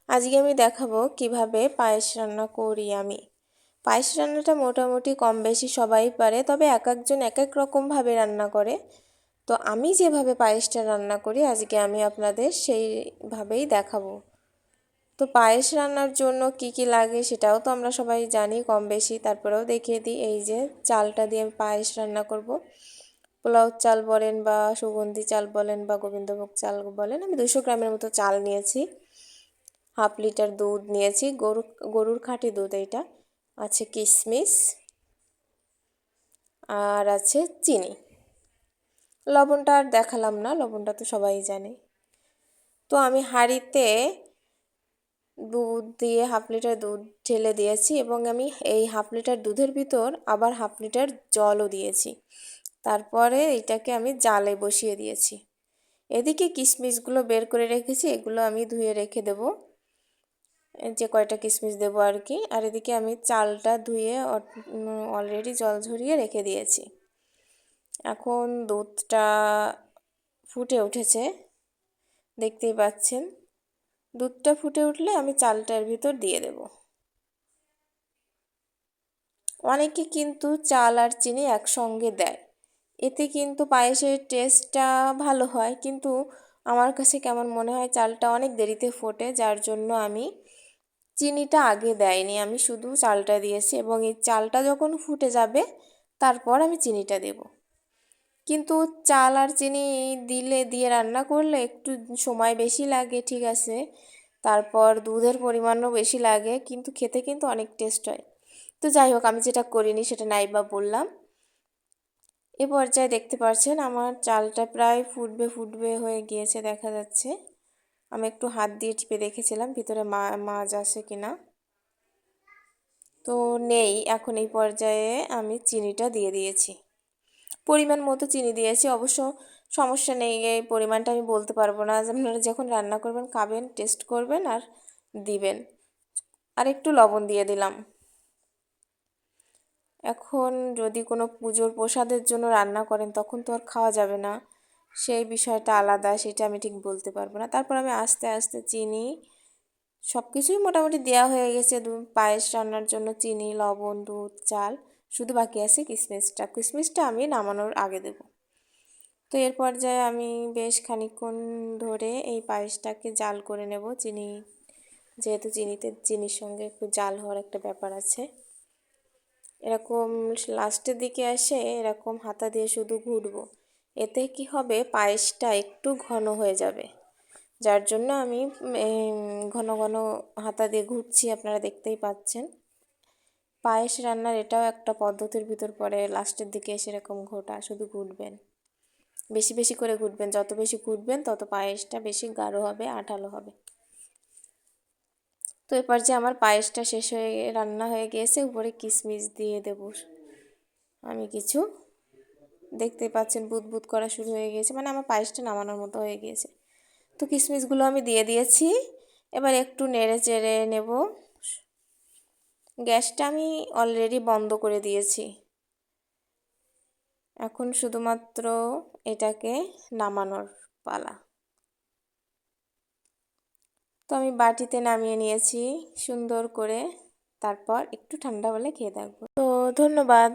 আজকে আমি দেখাবো কিভাবে পায়েস রান্না করি আমি। পায়েস রান্নাটা মোটামুটি কম বেশি সবাই পারে, তবে এক একজন এক এক রকমভাবে রান্না করে। তো আমি যেভাবে পায়েসটা রান্না করি আজকে আমি আপনাদের সেইভাবেই দেখাবো। তো পায়েস রান্নার জন্য কি কি লাগে সেটাও তো আমরা সবাই জানি কম বেশি, তারপরেও দেখিয়ে দিই। এই যে চালটা দিয়ে আমি পায়েস রান্না করব। পোলাও চাল বলেন বা সুগন্ধি চাল বলেন বা গোবিন্দভোগ চাল বলেন, আমি 200 গ্রামের মতো চাল নিয়েছি। হাফ লিটার দুধ নিয়েছি, গরুর খাঁটি দুধ এইটা। আছে কিশমিশ আর আছে চিনি। লবণটা আর দেখালাম না, লবণটা তো সবাই জানে। তো আমি হাঁড়িতে দুধ দিয়ে হাফ লিটার দুধ ঢেলে দিয়েছি এবং আমি এই হাফ লিটার দুধের ভিতর আবার হাফ লিটার জলও দিয়েছি। তারপরে এটাকে আমি জালে বসিয়ে দিয়েছি। এদিকে কিশমিশগুলো বের করে রেখেছি, এগুলো আমি ধুয়ে রেখে দেবো, যে কয়টা কিশমিশ দেবো আর কি। আর এদিকে আমি চালটা ধুয়ে অলরেডি জল ঝরিয়ে রেখে দিয়েছি। এখন দুধটা ফুটে উঠেছে, দেখতেই পাচ্ছেন। দুধটা ফুটে উঠলে আমি চালটার ভিতর দিয়ে দেব। অনেকে কিন্তু চাল আর চিনি একসঙ্গে দেয়, এতে কিন্তু পায়েসের টেস্টটা ভালো হয়, কিন্তু আমার কাছে কেমন মনে হয় চালটা অনেক দেরিতে ফোটে, যার জন্য আমি চিনিটা আগে দেয়নি, আমি শুধু চালটা দিয়েছি এবং এই চালটা যখন ফুটে যাবে তারপর আমি চিনিটা দেব। কিন্তু চাল আর চিনি দিয়ে রান্না করলে একটু সময় বেশি লাগে, ঠিক আছে, তারপর দুধের পরিমাণও বেশি লাগে, কিন্তু খেতে কিন্তু অনেক টেস্ট হয়। তো যাই হোক, আমি যেটা করিনি সেটা নাই বা বললাম। এ পর্যায়ে দেখতে পাচ্ছেন আমার চালটা প্রায় ফুটবে হয়ে গিয়েছে, দেখা যাচ্ছে। আমি একটু হাত দিয়ে টিপে দেখেছিলাম ভিতরে মাছ আছে কিনা, তো নেই। এখন এই পর্যায়ে আমি চিনিটা দিয়ে দিয়েছি, পরিমাণ মতো চিনি দিয়েছি। অবশ্য সমস্যা নেই, এই পরিমাণটা আমি বলতে পারবো না, আপনারা যখন রান্না করবেন খাবেন, টেস্ট করবেন আর দিবেন। আর একটু লবণ দিয়ে দিলাম। এখন যদি কোনো পুজোর প্রসাদের জন্য রান্না করেন তখন তো আর খাওয়া যাবে না, সেই বিষয়টা আলাদা, সেটা আমি ঠিক বলতে পারবো না। তারপর আমি আস্তে আস্তে চিনি সব কিছুই মোটামুটি দেওয়া হয়ে গেছে। পায়েস রান্নার জন্য চিনি, লবণ, দুধ, চাল, শুধু বাকি আছে কিশমিশটা আমি নামানোর আগে দেব। তো এর পর্যায়ে আমি বেশ খানিকক্ষণ ধরে এই পায়েসটাকে জাল করে নেব। চিনি, যেহেতু চিনির সঙ্গে একটু জাল হওয়ার একটা ব্যাপার আছে। এরকম লাস্টের দিকে এসে এরকম হাতা দিয়ে শুধু ঘুরবো, এতে কি হবে পায়েসটা একটু ঘন হয়ে যাবে, যার জন্য আমি ঘন ঘন হাতা দিয়ে ঘুরছি, আপনারা দেখতেই পাচ্ছেন। পায়েস রান্নার এটাও একটা পদ্ধতির ভিতর পড়ে, লাস্টের দিকে এসে এরকম ঘোটা, শুধু ঘুরবেন, বেশি বেশি করে ঘুরবেন, যত বেশি ঘুরবেন তত পায়েসটা বেশি গাঢ় হবে, আঠালো হবে। তো এবার যে আমার পায়েসটা শেষ হয়ে রান্না হয়ে গিয়েছে, উপরে কিশমিশ দিয়ে দেব আমি কিছু। দেখতেই পাচ্ছেন বুদবুদ করা শুরু হয়ে গিয়েছে, মানে আমার পায়েসটা নামানোর মতো হয়ে গিয়েছে। তো কিশমিশগুলো আমি দিয়ে দিয়েছি, এবার একটু নেড়ে চেড়ে নেব। গ্যাসটা আমি অলরেডি বন্ধ করে দিয়েছি, এখন শুধুমাত্র এটাকে নামানোর পালা। তো আমি বাটিতে নামিয়ে নিয়েছি সুন্দর করে, তারপর একটু ঠান্ডা হলে খেয়ে দেখবো। তো ধন্যবাদ।